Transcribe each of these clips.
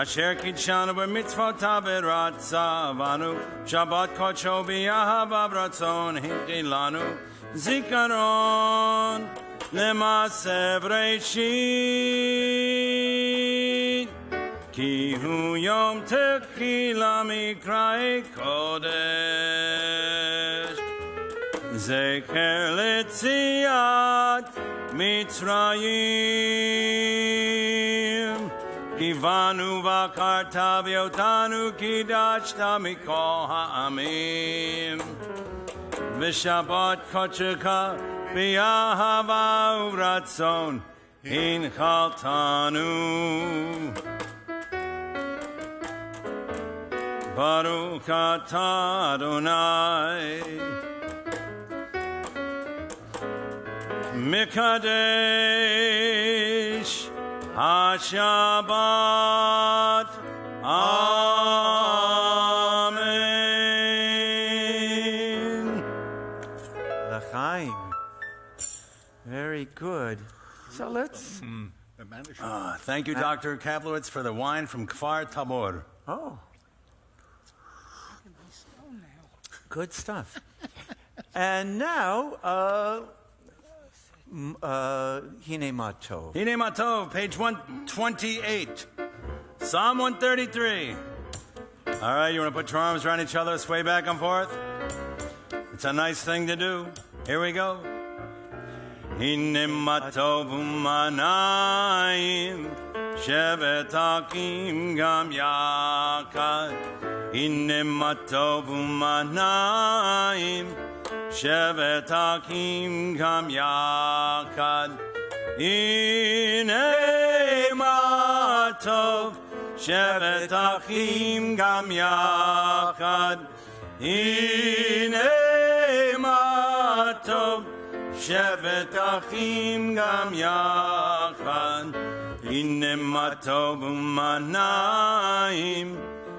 Asher kitshanu b'mitzvotav v'ratzavanu, Shabbat kodsho b'yahava v'ratzon hinkilanu, Zikaron l'maaseh v'reishit, Ki hu yom techilah mikra'ei kodesh, Zecher letziat Mitzrayim, Kivanu v'akarta v'yotanu kidashta mikol ha'amim, V'shabbat kodshecha b'yahava u'ratzon hinchaltanu. Baruch atah Adonai Mikadesh HaShabbat. Amen. L'chaim. Very good. So let's. Thank you, Dr. Kaplowitz, for the wine from Kfar Tabor. Oh, good stuff. And now, Hine Matov. Hine Matov, page 128. Psalm 133. All right, you want to put your arms around each other, sway back and forth? It's a nice thing to do. Here we go. Hine Matov umanayim, shevet hakim gam yakad. Hine Matov umanayim, shevet hakim gam yakad. Hine Matov, shevet hakim gam yakad. Hine Matov, shevet achim gam yachad. Hine matov umanayim,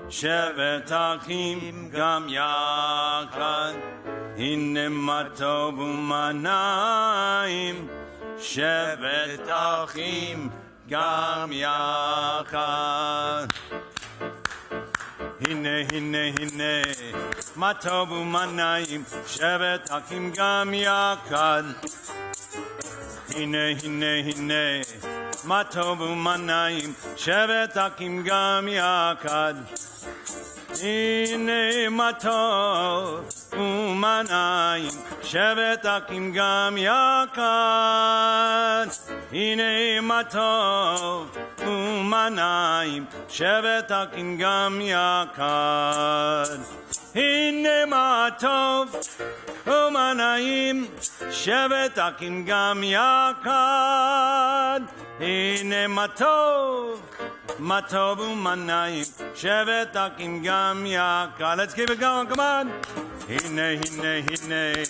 shevet achim gam yachad. Hine matov umanayim, shevet achim gam yachad. Hine, hine, hine, matov umanayim, shevet hakim gam yakad. Hine, hine, hine, matov umanayim, shevet hakim gam yakad. Hine matov umanayim, shevet hakim gam yakad. Hine matov umanayim, shevet hakim gam yakad. Hine matov umanayim, shevet hakim gam yakad. Hine matov umanayim, shevet hakim gam yakad. Let's keep it going, come on. Hine, hine, hine,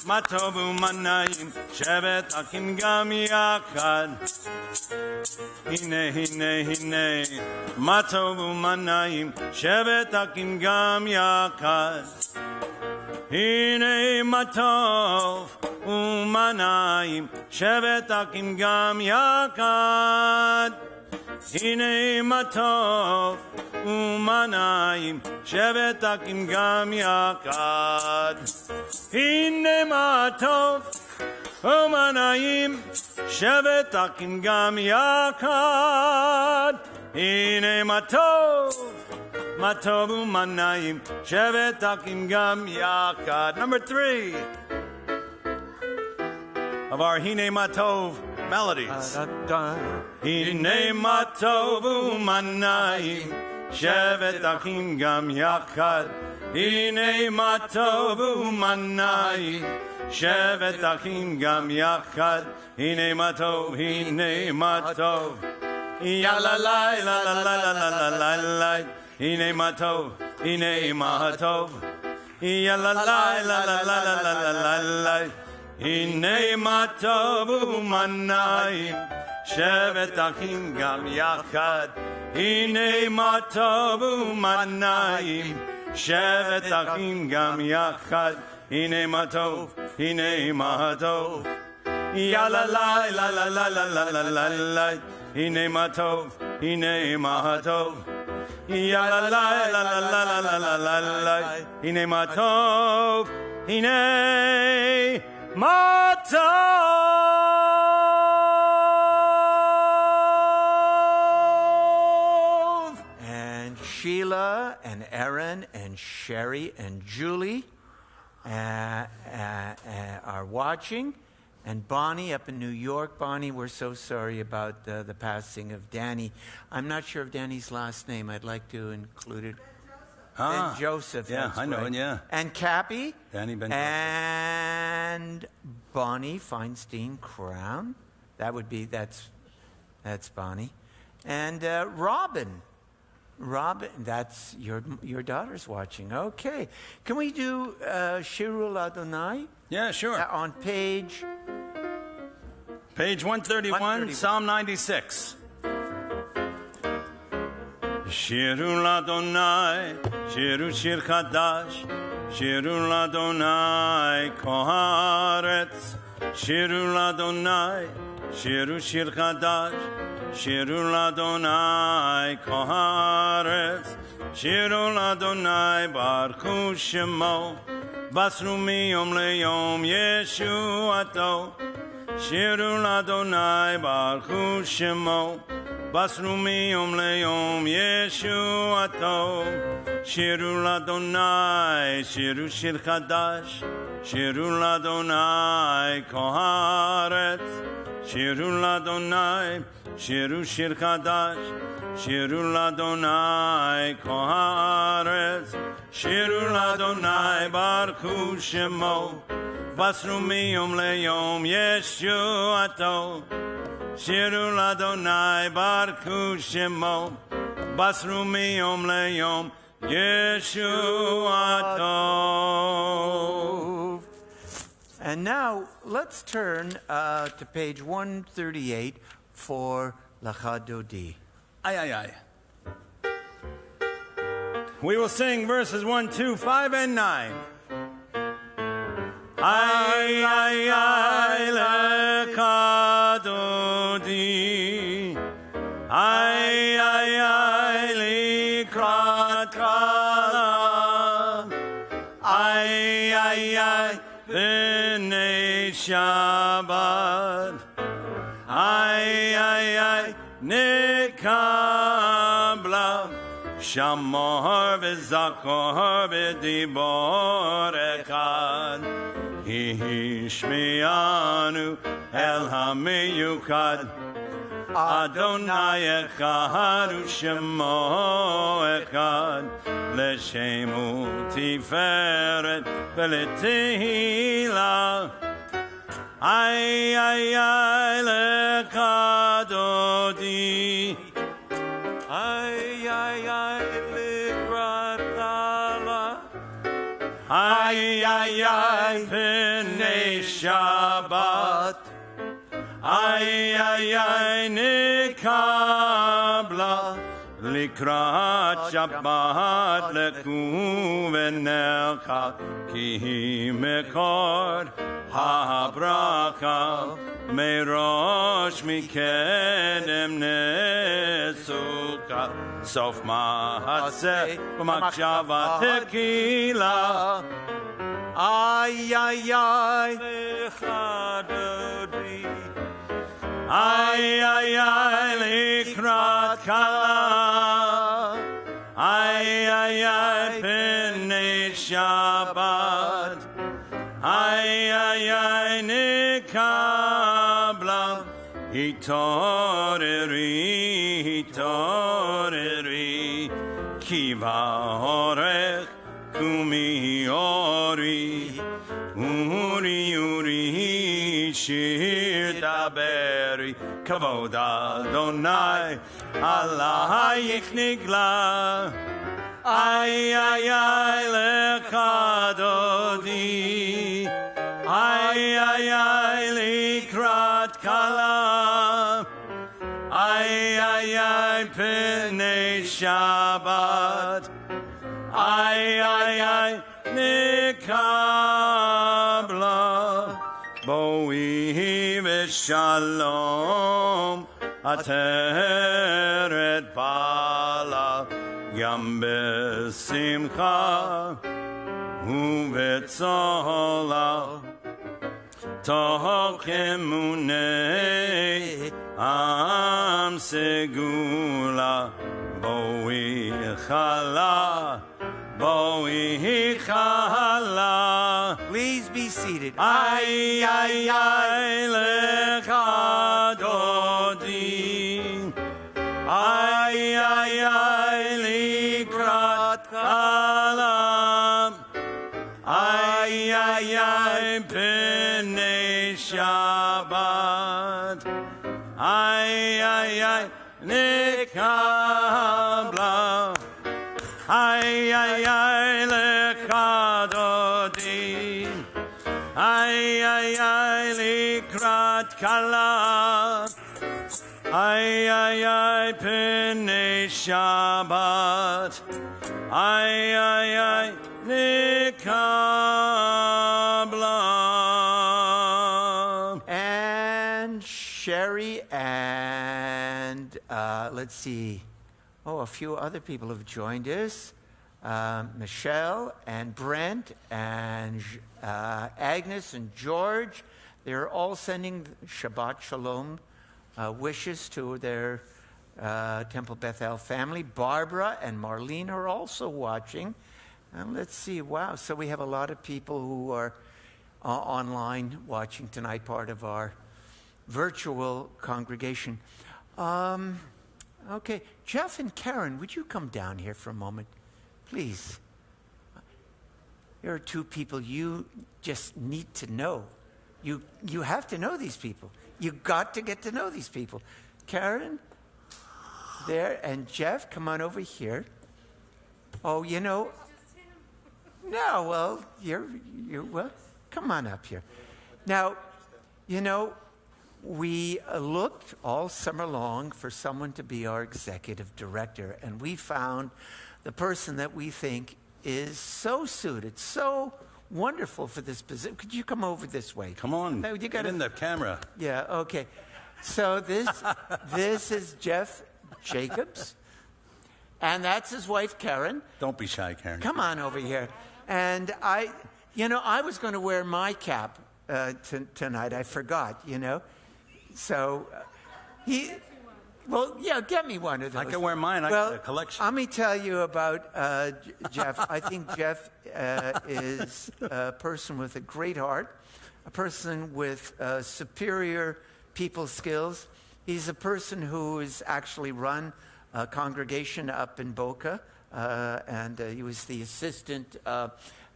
matov umanayim, shevet hakim gam yakad. Hine, hine, hine, matov umanayim, shevet hakim gam yakad. Hine matov umanayim, shevet hakim gam yakad. Hine matov umanayim, shevet hakim gam yakad. Hine matov umanayim, shevet hakim gam yakad. Hine matov umanayim, shevet hakim gam yakad. Number 3 of our Hine Matov melodies. Hine matov umanayim, shevet hakim gam yakad. Hine matov umanayim, shevet hakim gam yakad. Hine matov, hine matov. Ya la la la la la la la la la. Hine matov, hine matov. Ya la la la la la la la la la. Hine matov umanayim, shevet hakim gam yakad. Hine matov umanayim, shevet hakim gam yakad. Hine matov, hine matov. Ya la la la la la la la la la. Hine matov, Hine matov. Ya la la la la la la la la la la. Hine matov. Hine matov. And Sheila and Aaron and Sherry and Julie are watching. And Bonnie up in New York. Bonnie, we're so sorry about the passing of Danny. I'm not sure of Danny's last name. I'd like to include it. Ben Joseph. Yeah, I know it, yeah. And Cappy. Danny Ben And Bonnie Feinstein Crown. That's Bonnie. And Robin. Robin, that's your daughter's watching. Okay. Can we do Shirul Adonai? Yeah, sure. On page 131, Psalm 96. Shiru Adonai, Shiru Shir Chadash, Shiru Adonai Koharetz, Shiru Adonai, Shiru Shir Chadash, Shiru Adonai Koharetz, Shiru Adonai Baruch Shemo, Basru miyom leyom Yeshuato, Shiru Adonai Baruch Shemo, Basru miyom leyom Yeshuato, Shiru Adonai, Shiru Shir Chadash, Shiru Adonai Koharetz, Shiru Adonai, Shiru Shir Chadash, Shiru Adonai Koharetz, Shiru Adonai Baruch Shemo, Basru miyom leyom Yeshuato, Shiru Adonai Baruch Shemo, Basru miyom leyom Yeshuato. And now let's turn to page 138 for Lachadodi. Aye. We will sing verses 1, 2, 5, and 9. Ay, lekadodi. Ay, likrat kala. Ay, b'nei Shabbat. Ay, nekabla. Shamor v'zakor b'dibor echad. Hishmianu el hamiyukad. Adonai echad u'shemo echad. L'shemu tiferet v'letehila. Ay, lekadodi. Ay, likratala. Ay, b'nei Shabbat. Ay, nekabla. Likrat Shabbat leku v'necha. Ki mekor habraka. Merosh mikedem nesuka. Sof ma'aseh b'makshava tequila. Ay, lechadodi. Ay, likrat kala. Ay, b'nei Shabbat. Ay, nekabla. Hitoreri, kiva orech, kumi ori, uri, shir daberi, kavod Adonai, alayich nigla. Ay, lekadodi. Ay, likrat kala. Ay, b'nei Shabbat. Ay, nekabla. Boi v'shalom. Ateret bala Gam besimcha Uvetzola Toch emunei Am segula Boi chala Boi chala. Please be seated. Ay, ay, ay, lecha dodi. Ay, ay, ay, likrat kalam. Ay, ay, ay, pnei Shabbat. Ay, ay, ay, nekabla. Ay, ay, ay, lecha dodi. Ay, ay, ay, likrat kala. Ay, ay, ay, pnei Shabbat. Ay, ay, ay, nikabla. And Sherry and let's see. Oh, a few other people have joined us. Michelle and Brent and Agnes and George. They're all sending Shabbat Shalom wishes to their Temple Bethel family. Barbara and Marlene are also watching. And let's see, wow. So we have a lot of people who are online watching tonight, part of our virtual congregation. Okay, Jeff and Karen, would you come down here for a moment, please? There are two people you just need to know. You have to know these people. You got to get to know these people. Karen, there, and Jeff, come on over here. Oh, you know. No, well, well, come on up here. Now, you know, we looked all summer long for someone to be our executive director, and we found the person that we think is so suited, so wonderful for this position. Could you come over this way? Come on, No, you get in the camera. Yeah, okay. So this is Jeff Jacobs, and that's his wife, Karen. Don't be shy, Karen. Come on over here. And I was going to wear my cap tonight. I forgot, So get me one of those. I can wear mine. I got a collection. Let me tell you about Jeff. I think Jeff is a person with a great heart, a person with superior people skills. He's a person who has actually run a congregation up in Boca, and he was the assistant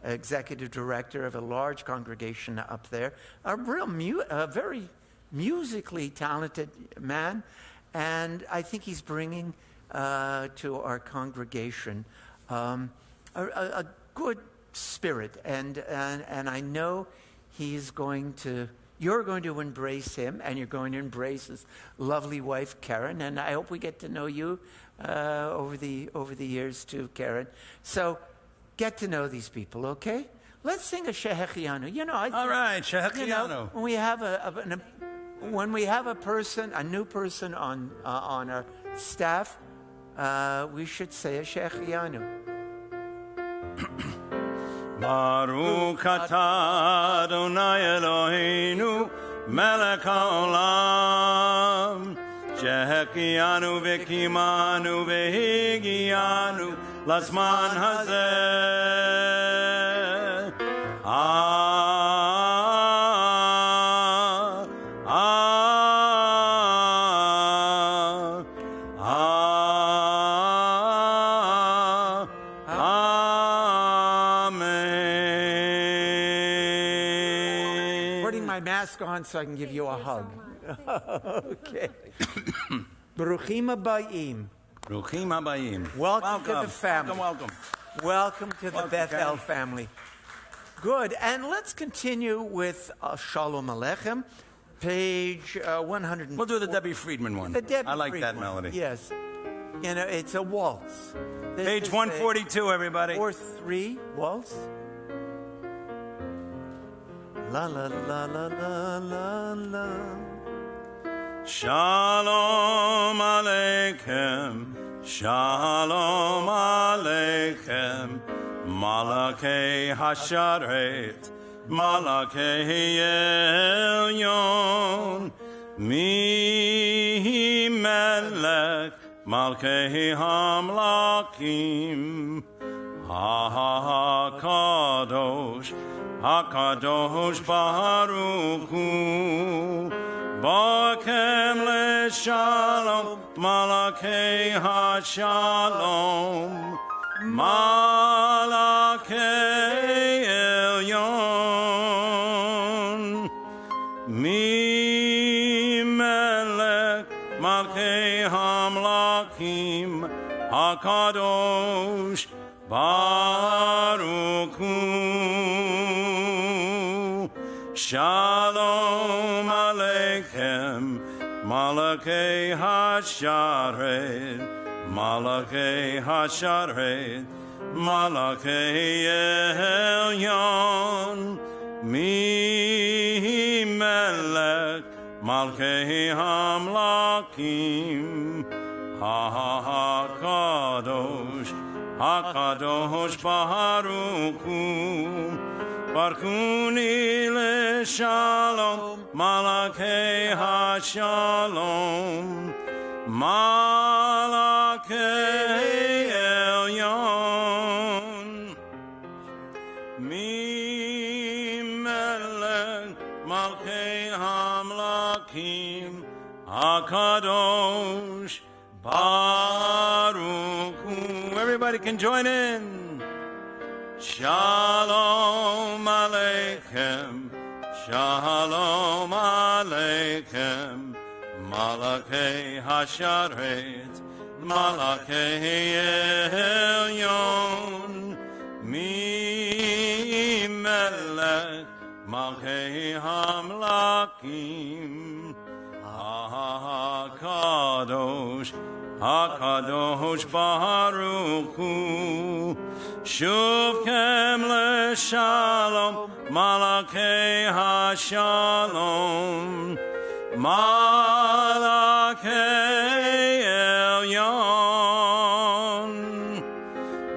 executive director of a large congregation up there. A very musically talented man, and I think he's bringing to our congregation a good spirit, and I know you're going to embrace him, and you're going to embrace his lovely wife, Karen, and I hope we get to know you over the years too, Karen. So get to know these people, okay? Let's sing a Shehechianu. All right, Shehechianu. When we have a new person on our staff, we should say a Shehechianu. Baruch atah Adonai Eloheinu melech haolam shehechianu v'kimanu v'higianu lazman hazeh. On so I can give you a hug. Okay. Baruchim habayim. Baruchim habayim. Welcome to the family. Welcome. Welcome to the Bethel family. Good. And let's continue with Shalom Aleichem, page 100. We'll do the Debbie Friedman one. I like that melody. Yes. It's a waltz. Page 142, everybody. 4/3 waltz. La la la la la la la Shalom Aleichem, Shalom Aleichem, Malakei Hasharet, Malakei Elyon, Mi Melech, Malkei Hamlakim, HaKadosh, HaKadosh Baruch Hu, Bakem LeShalom, Malakei HaShalom, Malakei Elyon, Mi Melech, Malkei Hamlakim, HaKadosh Baruch Hu. Shalom Aleichem, Malakei Hasharet, Malakei Hasharet, Malakei Elyon, Mi Melech, Malkei Hamlakim, HaKadosh, HaKadosh Baruch Hu, Barkuni LeShalom, Malakei HaShalom, Malakei Elyon, Mi Melech, Malkei Hamlakim, HaKadosh Baruch Hu. Everybody can join in. Shalom Aleichem, Shalom Aleichem, Malakei Hasharet, Malakei Elyon, Mi Melech, Malkei Hamlakim, HaKadosh, HaKadosh Baruch Hu, Shuvkem LeShalom, Malakei HaShalom, Malakei Elyon,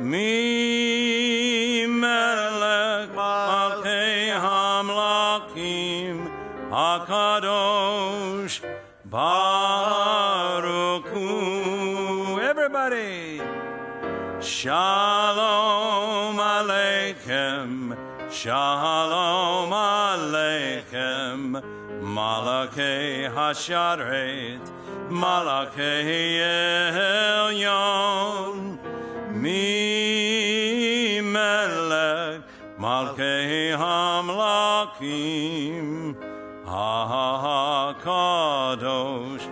Mi Melech, Malkei Hamlakim, HaKadosh Baruch Hu. Everybody, Shalom Aleichem, Shalom Aleichem, Malakei Hasharet, Malakei Elyon, Mi Melech, Malkei Hamlakim, HaKadosh,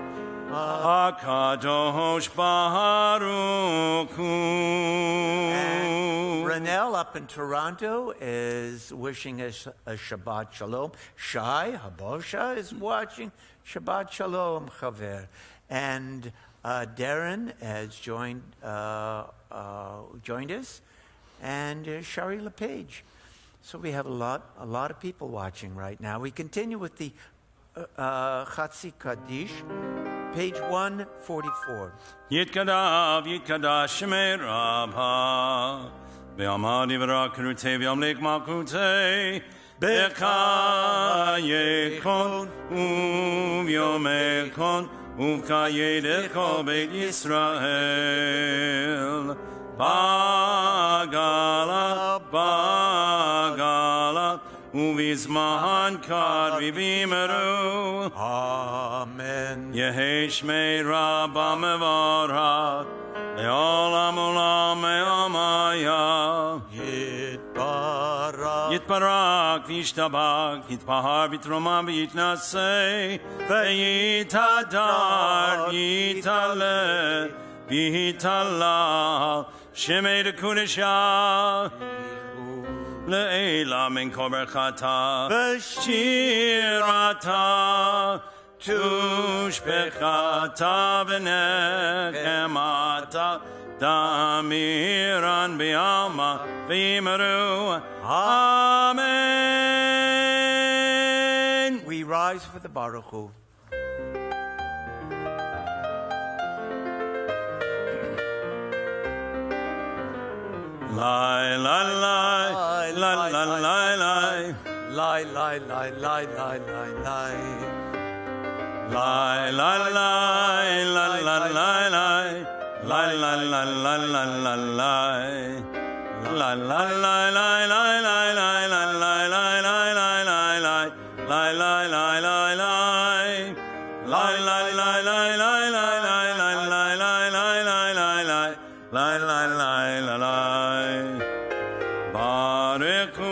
HaKadosh Baruch Hu. And Renelle up in Toronto is wishing us a Shabbat Shalom. Shai Habosha is watching. Shabbat Shalom, Chaver. And Darren has joined us. And Shari LePage. So we have a lot of people watching right now. We continue with the Chatzi Kaddish, page 144. Yitkadav, Yitkadash, Shemei Rabha, Be'amad Yivra Kerutei, Be'amlik Malkutei, Be'ka Yekon, U'vyomekon, U'ka Yedeko Beit Yisrael, Bagala, Bagala, Uvizmahan Kad Vivimeru. Amen. Yehi Shmei Rabba Mevarach, Le'olam Olam Me'amaya. Yitbarach. Yitbarak Vishtabak, Yitpahar Vitroma V'yitnasei, Ve'yitadar Yitale, V'yitala, Shemei Dekudesha. Le'ela min kol berchata v'shirata tushbechata v'nechemata damiran b'alma v'yimeru. Amen. We rise for the Baruch Hu. Lie, lie, lie, lie, lie, lie, lie. Lie, lie, lie, lie, lie, lie, lie. Lie, lie, lie, lie, lie, lie, lie. Lie, lie, lie, lie, lie, lie, lie. Lie, lie, lie, lie, lie, lie, lie, lie, lie, lie, lie, lie, lie, lie. Lie, lie, lie, lie, lie. Lie, lie, lie, lie, lie, lie, lie, lie, lie, lie, lie, lie, lie, lie. Lie, lie, lie, lie, lie. Bareku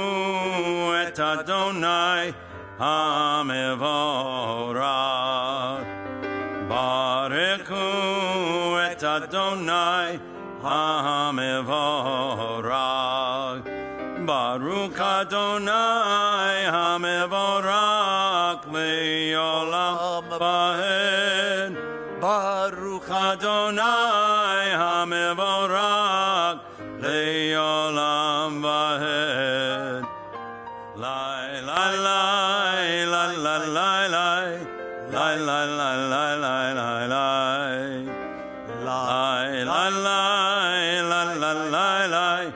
et Adonai HaMevorach. Bareku et Adonai HaMevorach. Baruch Adonai HaMevorach le'olam va'ed. Baruch Adonai HaMevorach le'olam va'ed. Lie, lie, lie, lie, lie, lie, lie. Lie, lie, lie, lie, lie, lie, lie. Lie, lie, lie, lie, lie, lie, lie.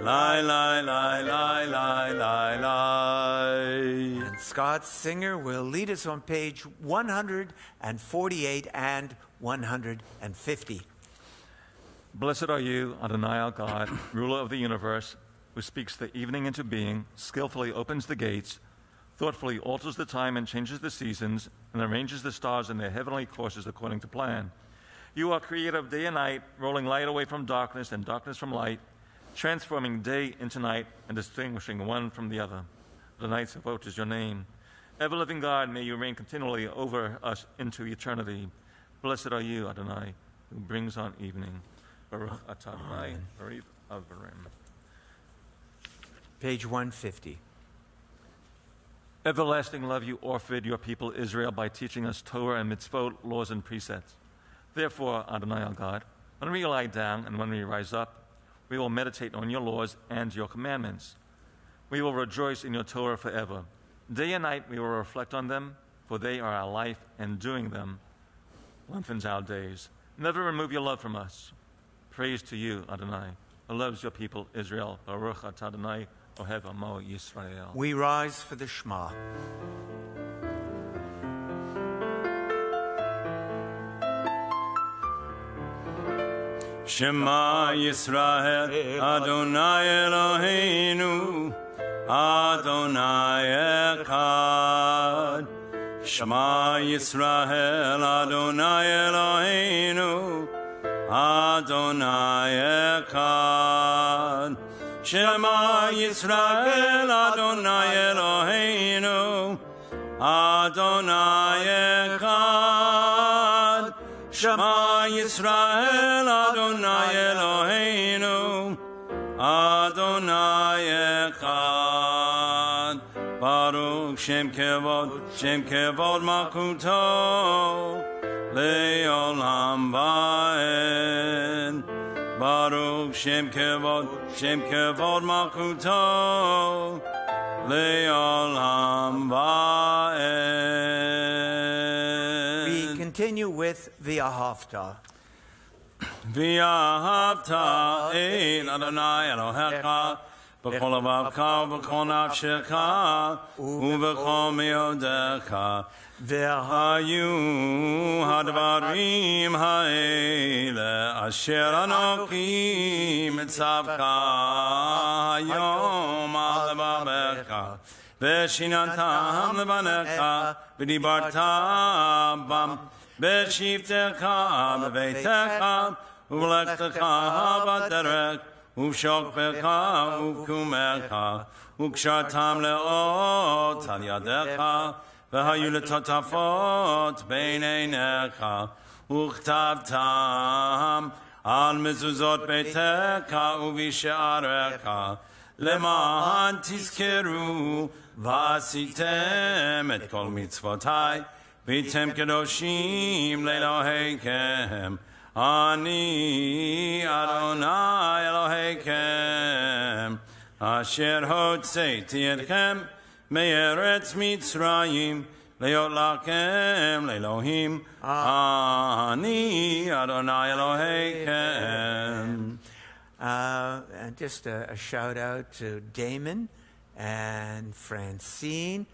Lie, lie, lie, lie, lie, lie, lie. And Scott Singer will lead us on page 148 and 150. Blessed are you, Adonai our God, ruler of the universe, who speaks the evening into being, skillfully opens the gates, thoughtfully alters the time and changes the seasons, and arranges the stars in their heavenly courses according to plan. You are creator of day and night, rolling light away from darkness and darkness from light, transforming day into night and distinguishing one from the other. The night Sefot is your name. Ever-living God, may you reign continually over us into eternity. Blessed are you, Adonai, who brings on evening. Baruch atah Adonai, Baruch Avarim. Page 150. Everlasting love you offered your people Israel by teaching us Torah and mitzvot, laws and precepts. Therefore, Adonai our God, when we lie down and when we rise up, we will meditate on your laws and your commandments. We will rejoice in your Torah forever. Day and night we will reflect on them, for they are our life, and doing them lengthens our days. Never remove your love from us. Praise to you, Adonai, who loves your people Israel. Baruch atah Adonai, Ohev Amo Yisrael. We rise for the Shema. Shema Yisrael, Adonai Eloheinu, Adonai Echad. Shema Yisrael, Adonai Eloheinu, Adonai Echad. Shema Yisrael, Adonai Eloheinu, Adonai Echad. Shema Yisrael, Adonai Eloheinu, Adonai Echad. Baruch Shem Kevod Malkuto, Le'olam Va'ed. Baruch Shem Kevod Malkuto, Le'olam Va'ed. We continue with V'ahavta. V'ahavta el Adonai Elohecha b'chol avavcha v'chol nafshecha u'v'chol me'odecha v'hayu hadvarim ha'ele asher anochi mitzavcha hayom al levavecha v'shinantam levanecha v'dibarta bam v'shivtecha v'veitecha v'lechtecha b'derech uv'shokvecha uv'kumecha u'kshartam le'ot al yadecha v'hayu letotafot bein einecha u'chtavtam al mezuzot beitecha uv'she'arecha le'ma'an tizkeru v'asitem et kol mitzvotai v'tem kedoshim le'eloheikem Ani Adonai Eloheikem Asher hotzeiti etchem me'eretz Mitzrayim le'ot lachem le'elohim Ani Adonai Eloheikem. And just a shout out to Damon and Francine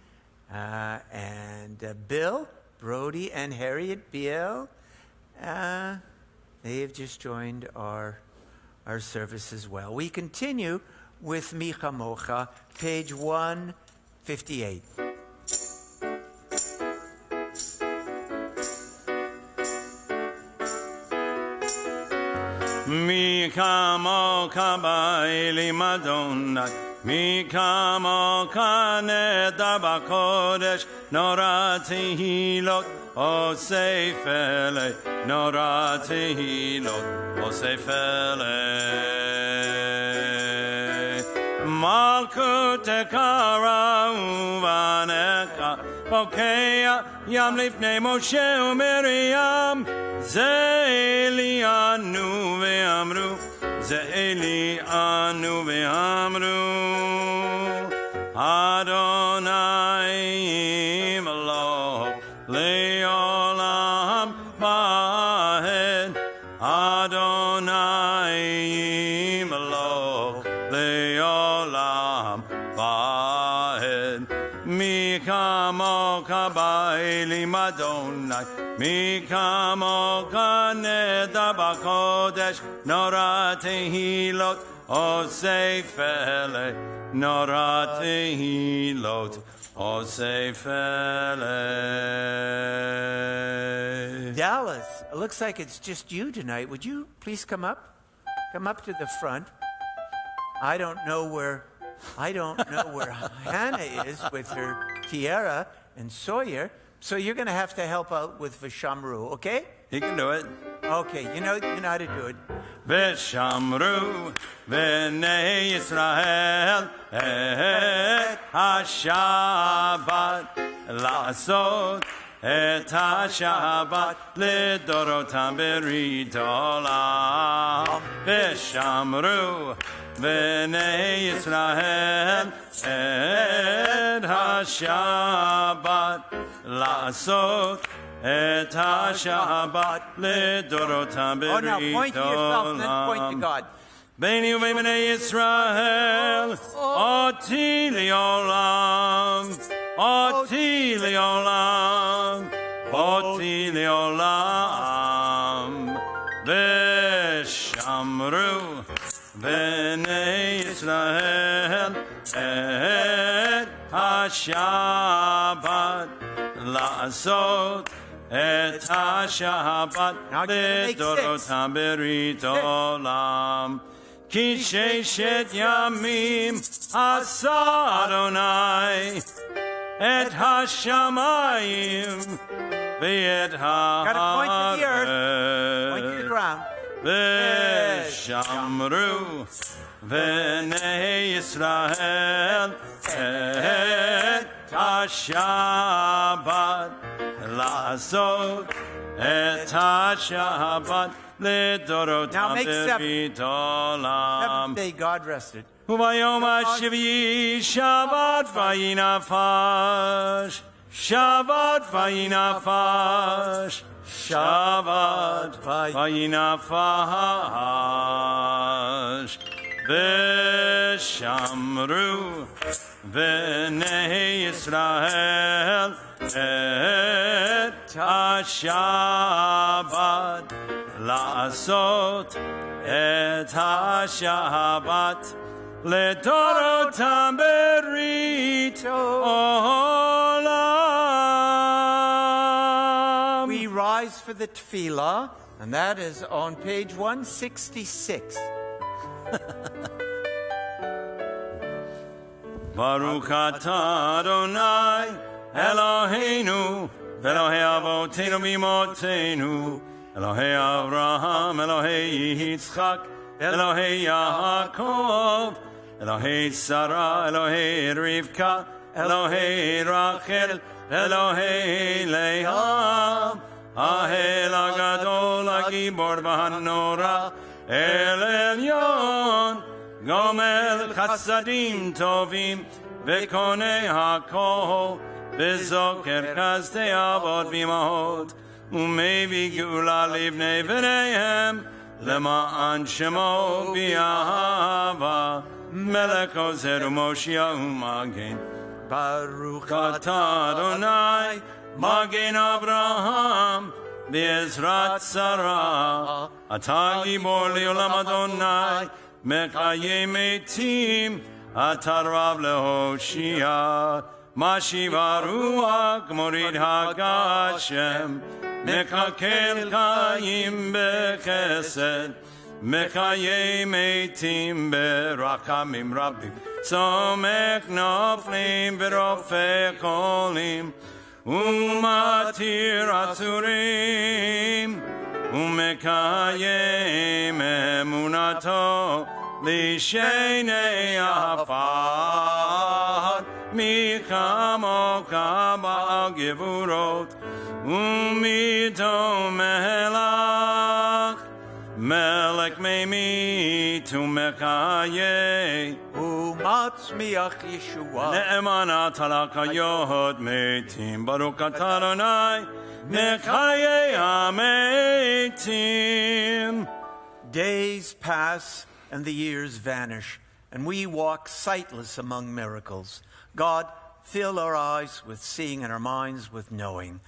and Bill, Brody, and Harriet Biel. They've just joined our service as well. We continue with Micha Mocha, page 158. Micha Mocha ba'eli Madonna, Micha Mocha neda b'kodesh, Nora tehilot, Osefele, Nora tehilot, Osefele. Malkut ekara uvaneka, Pokea yam lifnei Moshe u'Miriam, Ze'eli anu ve'amru, Ze'eli anu ve'amru, Adonai Eloh le'olam vahed, Adonai Eloh le'olam vahed. Micha Mocha ba'eli Madonna, Micha Mocha neda b'kodesh, Nora tehilot, Osefele, Nora tehilot, Osefele. Dallas, it looks like it's just you tonight. Would you please come up? Come up to the front. I don't know where Hannah is with her tiara and Sawyer. So you're going to have to help out with Vishamru, okay? He can do it. Okay, you know how to do it. Vishamru v'nei Yisrael et ha-Shabbat la'asot et ha-Shabbat lidorotam berit olam. Vishamru v'nei Yisrael et ha-Shabbat la'asot et ha-Shabbat lidorotam berit olam. Oh, now point to yourself, then point to God. Beni u'bnei Yisrael, oti li'olam, oti li'olam, oti li'olam. V'shamru bnei Yisrael et ha-Shabbat la'asot et ha-Shabbat lidorotam berit olam. Ki sheshet yamim asa Adonai et ha-shamayim v'et Got to point to the earth. Point to the ha'aretz. ground. V'shamru v'nei Yisrael et ha-Shabbat la'asot et ha-Shabbat lidorotam berit olam. Seventh day God rested. Ubayom ha'shvi'i Shabbat vayinafash, Shabbat vayinafash, Shabbat vayinafash. V'shamru v'nei Yisrael et ha-Shabbat la'asot et ha-Shabbat lidorotam berit olam. We rise for the tefillah, and that is on page 166. Baruch atah Adonai Eloheinu v'Elohei avotenu v'imotenu, Elohei Avraham, Elohei Yitzchak, Elohei Yaakov, Elohei Sarah, Elohei Rivka, Elohei Rachel, Elohei Leah, Ahel HaGadol HaGibor v'Hanora, El Elyon, Gomel Chassadim Tovim, V'Konei HaKol, V'Zoker Chazdei Avot V'Imahot, Umevi Gula Livnei V'neihem, למען שמו באהבה, מלך עוזר ומושיע ומגן. Baruch אתה אדוני, מגן אברהם, בעזרת שרה. אתה גיבור לעולם אדוני, מקיים מתים, אתה רב להושיע. משיב הרוח, מוריד הגשם, מקלקל חיים בחסד, מקיים מתים ברחמים רבים, סומך נופלים ורופא חולים, ומתיר אסורים, ומקיים אמונתו לשני עפר. מי כמוך בעל גבורות, ומיתו מלך, מלך ממית ומחיה, ומצמיח ישועה. נאמן אתה לחיות מתים, ברוך אתה אדוני, מחיי המתים. Days pass and the years vanish, and we walk sightless among miracles. God, fill our eyes with seeing and our minds with knowing.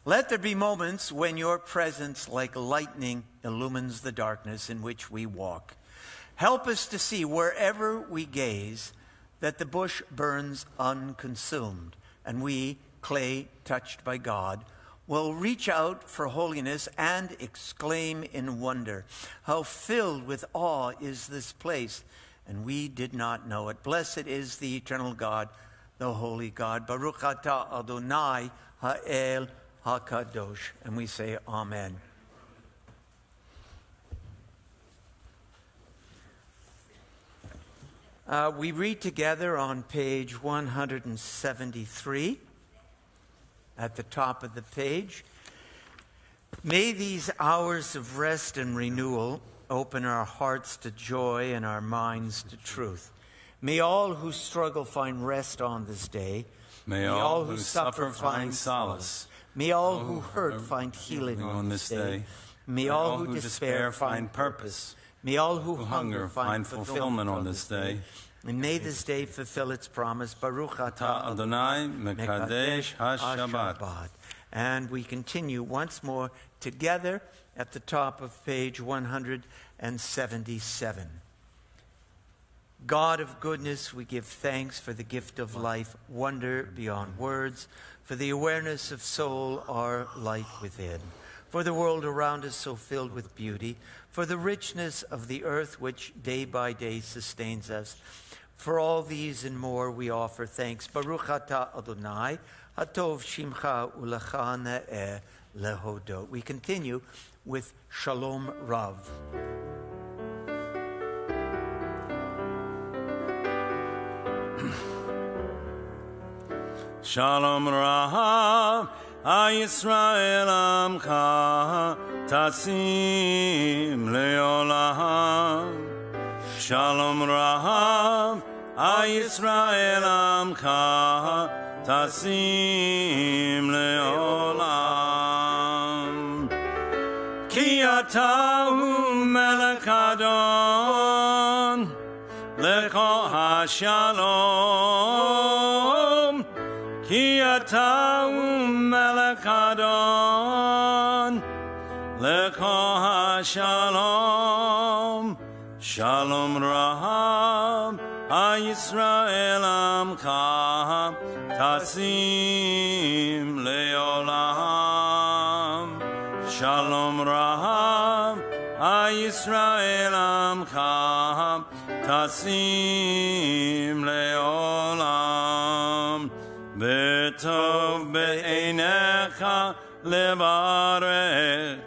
Let there be moments when your presence, like lightning, illumines the darkness in which we walk. Help us to see wherever we gaze that the bush burns unconsumed, and we, clay touched by God, will reach out for holiness and exclaim in wonder, how filled with awe is this place, and we did not know it. Blessed is the eternal God, the holy God. Baruch atah Adonai ha'el hakadosh. And we say amen. We read together on page 173 at the top of the page. May these hours of rest and renewal open our hearts to joy and our minds to truth. May all who struggle find rest on this day. May all who suffer find solace. May all who hurt find healing on this day. May all who despair find purpose. May all who hunger find fulfillment on this day. And may this day fulfill its promise. Baruch atah Adonai mekadesh ha-Shabbat. And we continue once more together at the top of page 177. God of goodness, we give thanks for the gift of life, wonder beyond words, for the awareness of soul, our light within, for the world around us so filled with beauty, for the richness of the earth which day by day sustains us. For all these and more we offer thanks. Baruch atah Adonai, hatov shimcha ulecha ne'eh lehodot. We continue with Shalom Rav. Shalom Rav, Yisrael Amcha, Tasim Leolam. Shalom Rav, Yisrael Amcha, Tasim Leolam. Ki atahu melech adon, lecho hashalom. Ki atahu melech adon, lecho hashalom. Shalom Raham, Yisrael Amcha, Tasim Leolam. Shalom Raham, Yisrael Amcha, Tasim Leolam. B'tov be'einecha levarech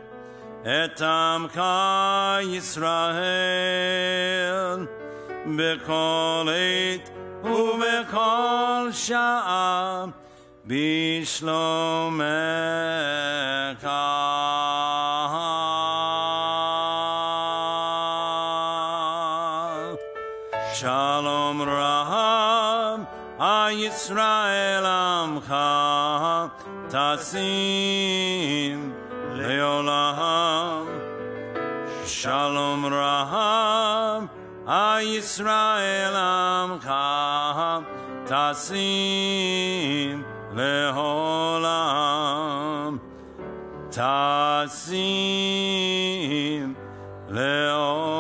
et amcha Yisrael b'kol eit u'b'kol sha'a b'shlomecha. Shalom Raham Yisrael Amcha Tasim Leolam. Shalom Raham, Yisrael Amcha, Tasim Leholam, Tasim Leolam.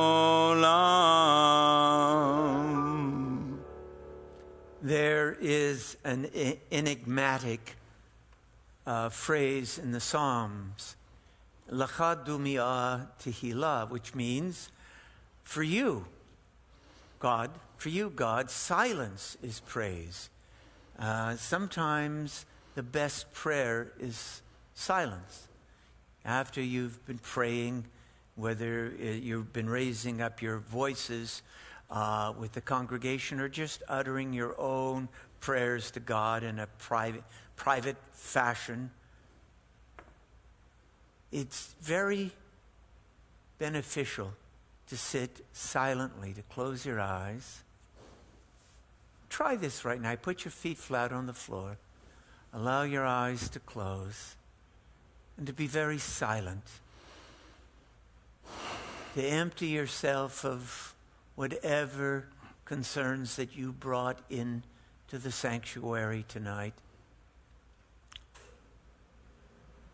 There is an enigmatic phrase in the Psalms, Lacha Dumia Tehillah, which means, for you, God, silence is praise. Sometimes the best prayer is silence. After you've been praying, whether you've been raising up your voices with the congregation or just uttering your own prayers to God in a private fashion, it's very beneficial to sit silently, to close your eyes. Try this right now. Put your feet flat on the floor. Allow your eyes to close and to be very silent. To empty yourself of whatever concerns that you brought in to the sanctuary tonight.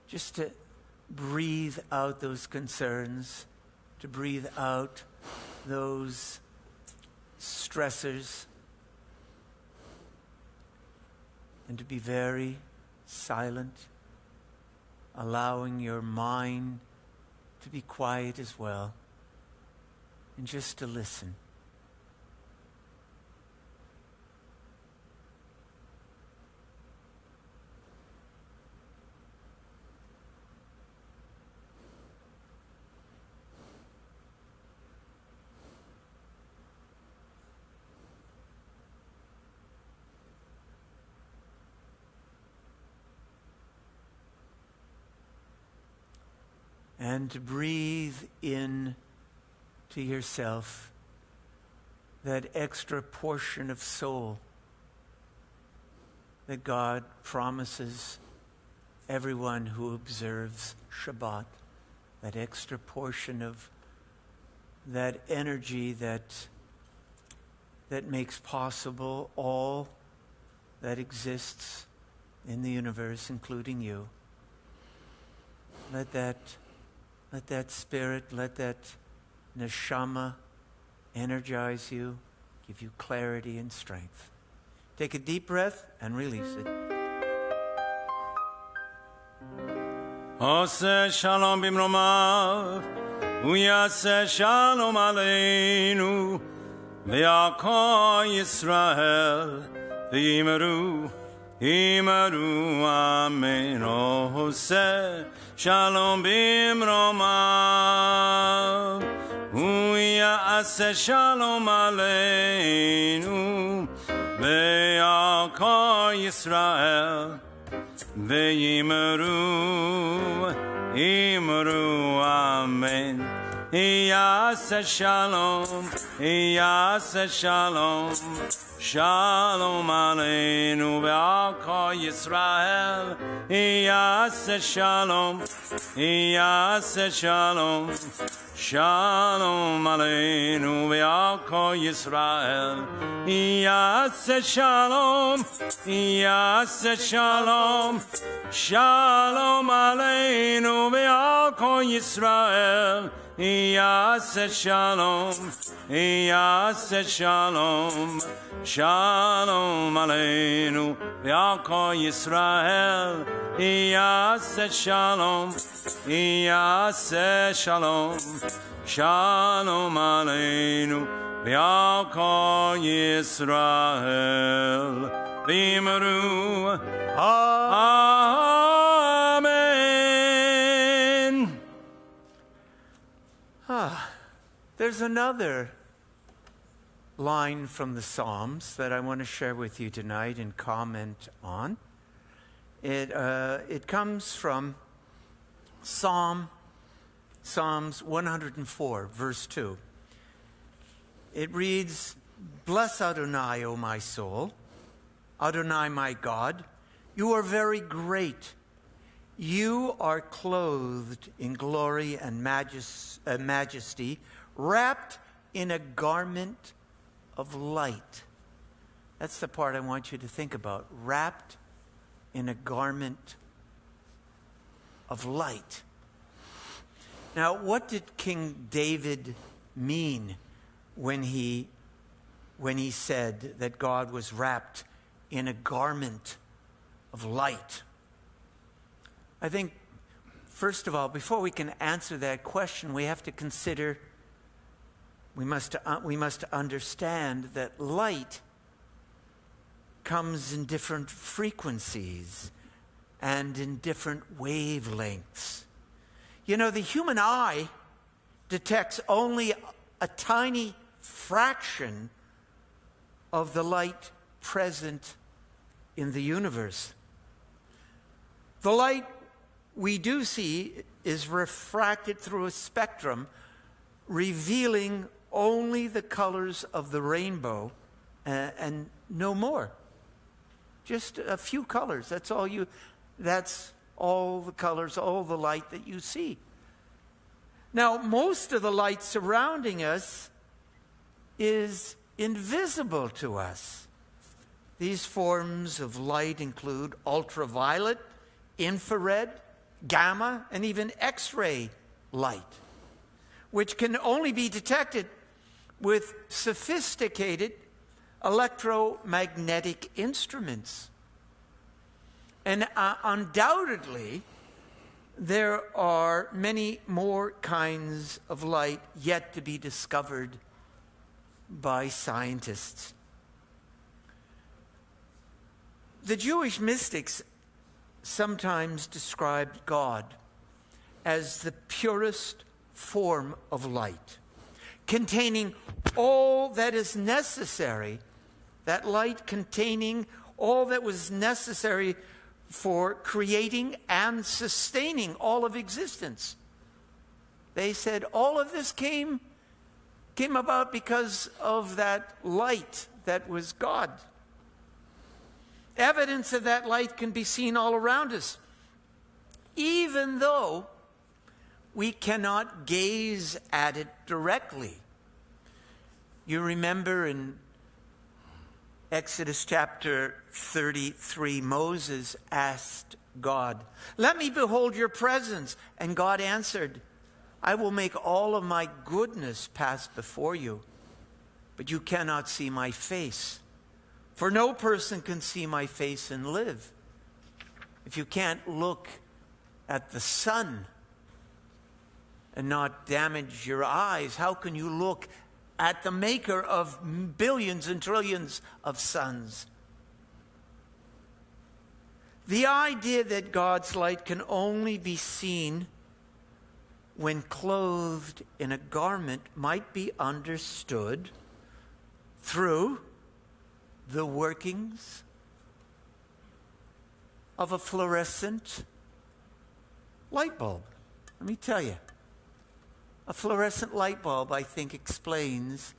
Just to breathe out those concerns, to breathe out those stressors, and to be very silent, allowing your mind to be quiet as well, and just to listen. And to breathe in to yourself that extra portion of soul that God promises everyone who observes Shabbat, that extra portion of that energy that makes possible all that exists in the universe, including you. Let that spirit, let that neshama energize you, give you clarity and strength. Take a deep breath and release it. Ose shalom bimromav, uyase shalom aleinu, ve'ako Yisrael, ve'imeru, Imaru amen. Ose shalom bimromav, uyase shalom aleinu, ve'ako Yisrael, ve'imeru, Imaru amen. Iyase shalom, Iyase shalom, Shalom aleinu ve'al Yisrael. Iyase shalom, Iyase shalom, Shalom aleinu ve'al Yisrael. Iyase shalom, Iyase shalom, Shalom aleinu ve'al Yisrael. Iyase shalom, Iyase shalom, Shalom aleinu ve'al Yisrael. Iyase shalom, Iyase shalom, Shalom aleinu ve'al Yisrael. V'imru, Amen. There's another line from the Psalms that I want to share with you tonight and comment on. It comes from Psalms 104, verse 2. It reads, "Bless Adonai, O my soul, Adonai my God, you are very great. You are clothed in glory and majesty, wrapped in a garment of light. That's the part I want you to think about. Wrapped in a garment of light. Now, what did King David mean when he said that God was wrapped in a garment of light? I think, first of all, before we can answer that question, we have to consider, we must understand that light comes in different frequencies and in different wavelengths. You know, the human eye detects only a tiny fraction of the light present in the universe. The light we do see is refracted through a spectrum, revealing only the colors of the rainbow and no more. Just a few colors. That's all the colors, all the light that you see. Now, most of the light surrounding us is invisible to us. These forms of light include ultraviolet, infrared, gamma, and even X-ray light, which can only be detected with sophisticated electromagnetic instruments. And undoubtedly, there are many more kinds of light yet to be discovered by scientists. The Jewish mystics sometimes described God as the purest form of light, containing all that is necessary, that light containing all that was necessary for creating and sustaining all of existence. They said all of this came about because of that light that was God. Evidence of that light can be seen all around us, even though we cannot gaze at it directly. You remember in Exodus chapter 33, Moses asked God, "Let me behold your presence." And God answered, "I will make all of my goodness pass before you, but you cannot see my face. For no person can see my face and live." If you can't look at the sun and not damage your eyes, how can you look at the maker of billions and trillions of suns? The idea that God's light can only be seen when clothed in a garment might be understood through the workings of a fluorescent light bulb. Let me tell you, a fluorescent light bulb, I think, explains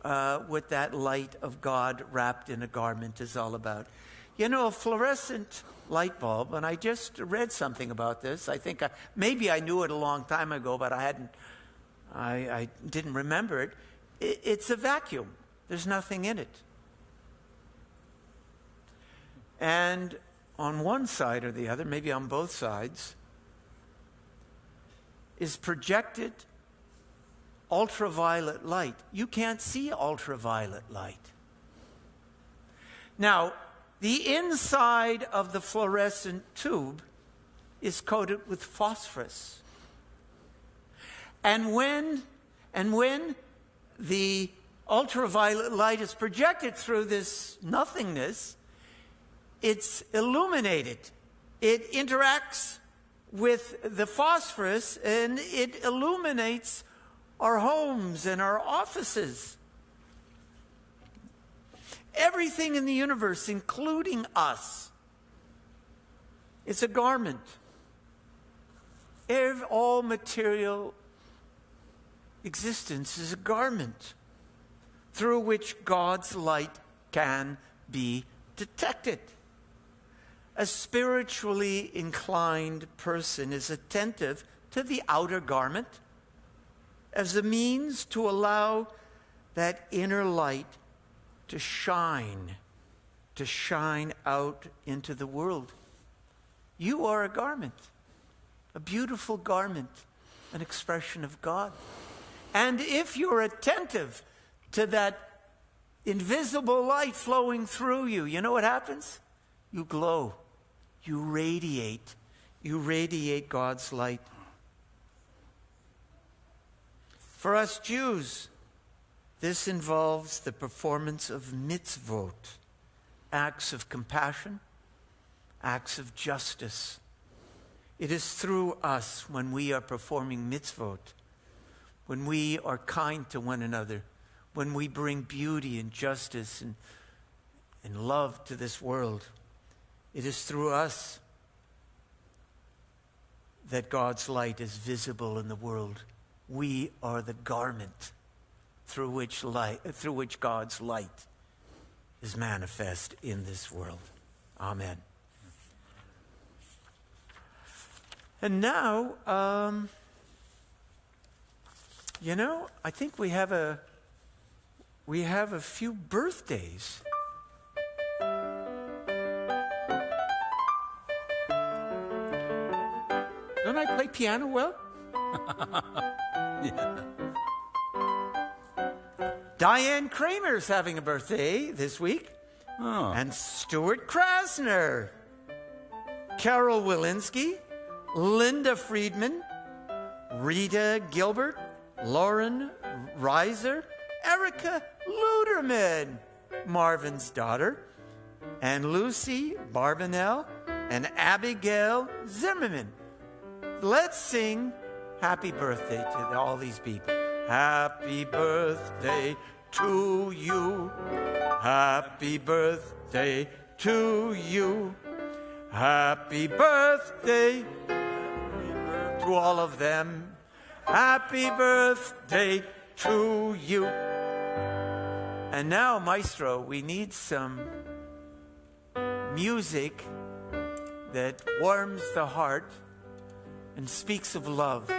what that light of God wrapped in a garment is all about. You know, a fluorescent light bulb, and I just read something about this. I think maybe I knew it a long time ago, but I didn't remember it. It's a vacuum. There's nothing in it. And on one side or the other, maybe on both sides, is projected ultraviolet light. You can't see ultraviolet light. Now, the inside of the fluorescent tube is coated with phosphorus. And when the ultraviolet light is projected through this nothingness, it's illuminated. It interacts with the phosphorus and it illuminates our homes and our offices. Everything in the universe, including us, is a garment. All material existence is a garment through which God's light can be detected. A spiritually inclined person is attentive to the outer garment as a means to allow that inner light to shine out into the world. You are a garment, a beautiful garment, an expression of God. And if you're attentive to that invisible light flowing through you, you know what happens? You glow. You radiate. You radiate God's light. For us Jews, this involves the performance of mitzvot, acts of compassion, acts of justice. It is through us, when we are performing mitzvot, when we are kind to one another, when we bring beauty and justice and love to this world, it is through us that God's light is visible in the world. We are the garment through which God's light is manifest in this world. Amen. And now, I think we have a few birthdays. Don't I play piano well? Yeah. Diane Kramer's having a birthday this week. Oh. And Stuart Krasner. Carol Walensky. Linda Friedman. Rita Gilbert. Lauren Reiser. Erica Luderman. Marvin's daughter. And Lucy Barbanel. And Abigail Zimmerman. Let's sing happy birthday to all these people. Happy birthday to you. Happy birthday to you. Happy birthday to all of them. Happy birthday to you. And now, Maestro, we need some music that warms the heart and speaks of love.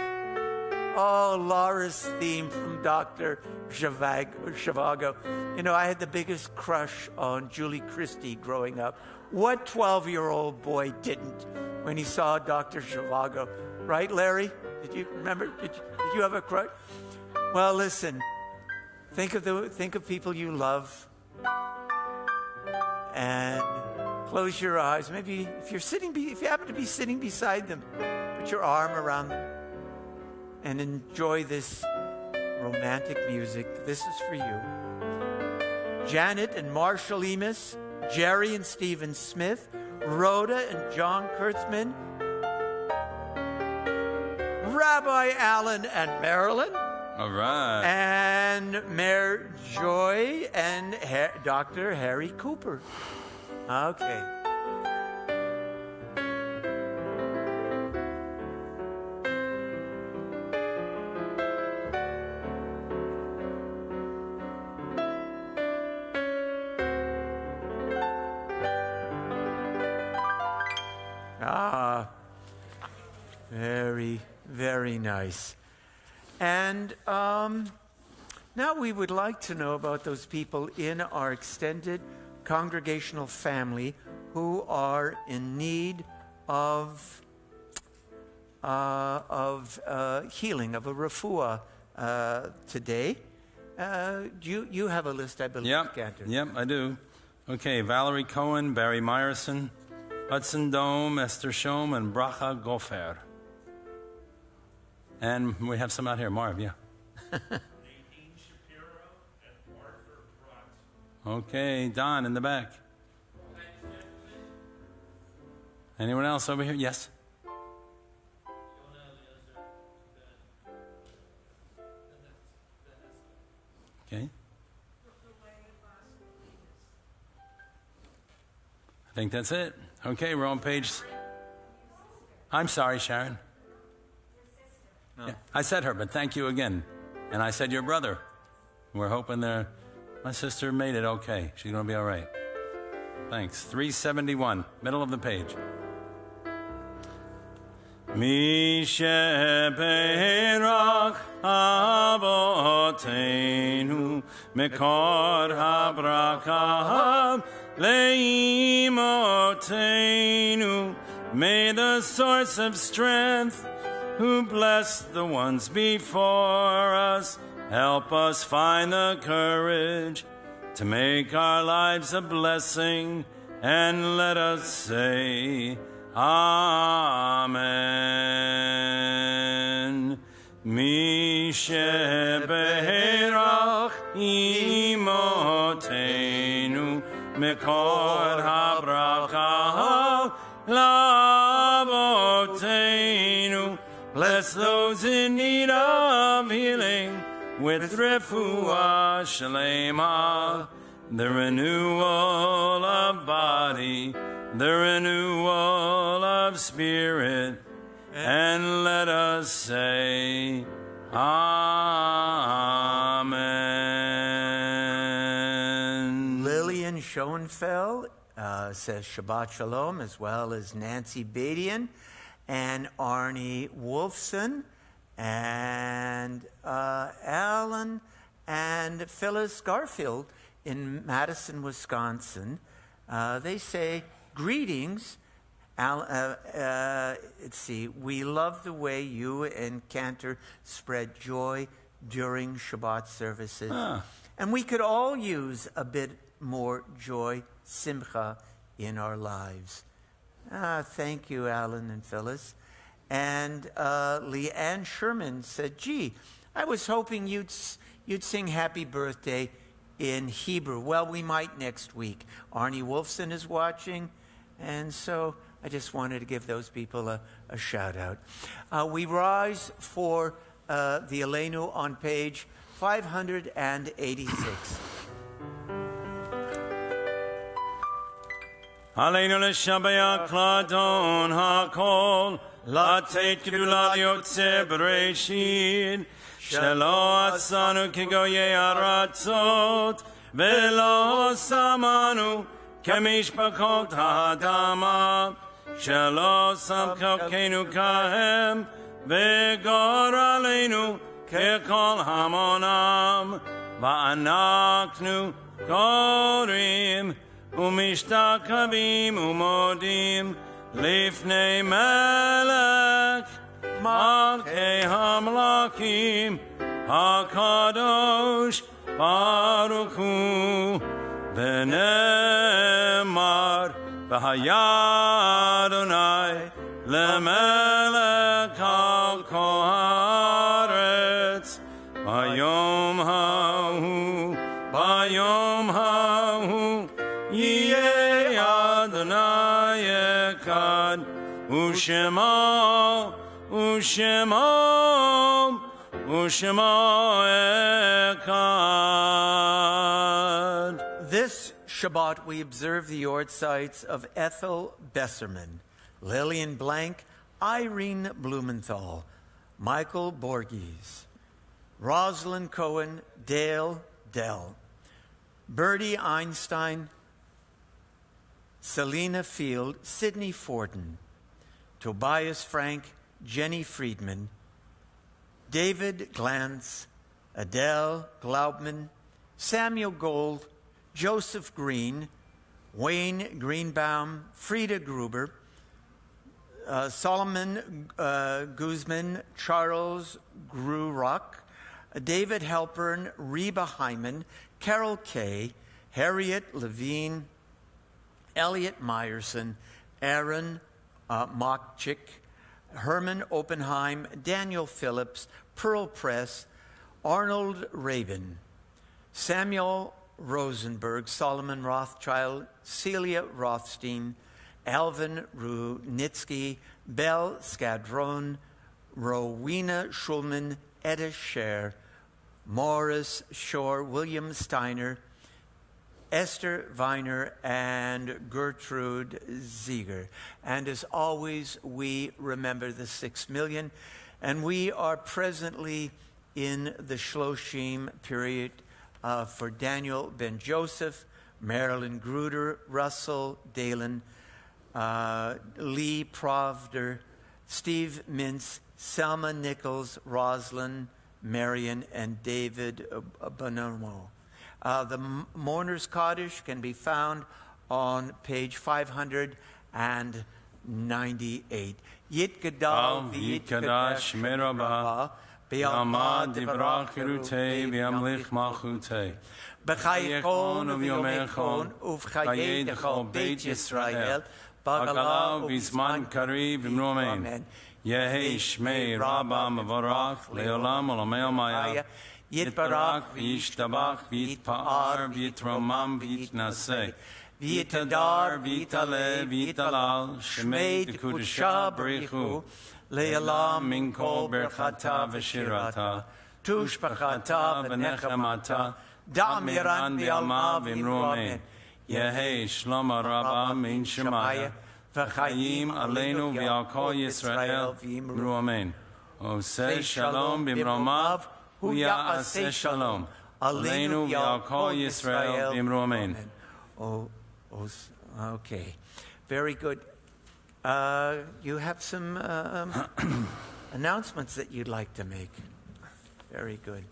Oh, Laura's theme from Dr. Zhivago. You know, I had the biggest crush on Julie Christie growing up. What 12-year-old boy didn't when he saw Dr. Zhivago? Right, Larry? Did you remember? Did you have a crush? Well, listen. Think of people you love. And close your eyes. Maybe if you happen to be sitting beside them, put your arm around them and enjoy this romantic music. This is for you. Janet and Marshall Emis, Jerry and Stephen Smith, Rhoda and John Kurtzman, Rabbi Allan and Marilyn. All right. And Mayor Joy and Dr. Harry Cooper. Okay. Very, very nice. And now we would like to know about those people in our extended congregational family who are in need of healing, of a refuah today. You have a list, I believe, Cantor. Yep, I do. Okay, Valerie Cohen, Barry Meyerson, Hudson Dome, Esther Shom, and Bracha Gofer. And we have some out here. Marv, yeah. Nadine Shapiro and Arthur Brott. Okay, Don in the back. Anyone else over here? Yes. Okay. I think that's it. Okay, we're on page... I'm sorry, Sharon. No. Yeah, I said her, but thank you again. And I said your brother. We're hoping my sister made it okay. She's going to be all right. Thanks. 371, middle of the page. Mi sheberach avoteinu mekor habrachah leimotenu. May the source of strength, who blessed the ones before us, help us find the courage to make our lives a blessing, and let us say, Amen. Mi sheberach imotenu mekor habrachah lavotenu. Bless those in need of healing with refuah shlema, the renewal of body, the renewal of spirit, and let us say, Amen. Lillian Schoenfeld says Shabbat Shalom, as well as Nancy Badian and Arnie Wolfson and Allan and Phyllis Garfield in Madison, Wisconsin. They say, greetings. Let's see. We love the way you and Cantor spread joy during Shabbat services. And we could all use a bit more joy, simcha, in our lives. Thank you, Allan and Phyllis. And Leanne Sherman said, gee, I was hoping you'd sing happy birthday in Hebrew. Well, we might next week. Arnie Wolfson is watching, and so I just wanted to give those people a shout out. We rise for the Aleinu on page 586. Aleinu l'shabayach ladon hakol, latet gedula liotze bereshit, shelo asanu kigoye aratzot, velo samanu kemishpachot ha'adama, shelo samchokenu kahem, vegor aleinu kekol hamonam, va'anaknu korim, Umishtakavim umodim lifnei melech malkei hamlakim hakadosh baruch hu v'nemar v'hayadonai lemelech al kol haaretz bayom hahu Yeh Adonai Echad, Ushema Echad. This Shabbat we observe the yortzites of Ethel Besserman, Lillian Blank, Irene Blumenthal, Michael Borges, Rosalind Cohen, Dale Dell, Bertie Einstein, Selena Field, Sidney Forden, Tobias Frank, Jenny Friedman, David Glantz, Adele Glaubman, Samuel Gold, Joseph Green, Wayne Greenbaum, Frida Gruber, Solomon Guzman, Charles Grurock, David Halpern, Reba Hyman, Carol Kay, Harriet Levine, Elliot Meyerson, Aaron Mockchick, Herman Oppenheim, Daniel Phillips, Pearl Press, Arnold Rabin, Samuel Rosenberg, Solomon Rothschild, Celia Rothstein, Alvin Runitsky, Belle Scadron, Rowena Schulman, Etta Scher, Morris Shore, William Steiner, Esther Viner, and Gertrude Zieger. And as always, we remember the 6 million, and we are presently in the Shloshim period for Daniel Ben Joseph, Marilyn Gruder, Russell Dalen, Lee Provder, Steve Mintz, Selma Nichols, Roslyn, Marion, and David Bonomo. The Mourner's Kaddish can be found on page 598. Yit Gadal Yit Kadash Merabah B'Yamad Divrach Hirutei V'Yamlich Malchutei B'Chayechon Uv'Yomechon Uv'Chayedecho Beit Yisrael B'Galav V'Zman Kariv V'Romein Yehi Shmei Rabba Mavarach Leolam Olamei Maya Yitbarach V'Yishtabach V'Yitpa'ar V'Yitromam V'Yitnaseh V'Yitadar V'Yitale V'Yitalal Shmei Dekudusha B'Richu Le'elam Min Kol Berchata V'Shirata Tushbachata V'Nechamata Da'miran V'Alma V'Mromen Yehi Shloma Rabba Min Shemaya V'Chayim Aleinu V'Al Kol Yisrael V'Mromen Oseh Shalom B'Mromav Hu Ya'aseh Shalom Aleinu V'Al Kol Yisrael V'Mromen. Okay, very good. You have some announcements that you'd like to make. Very good.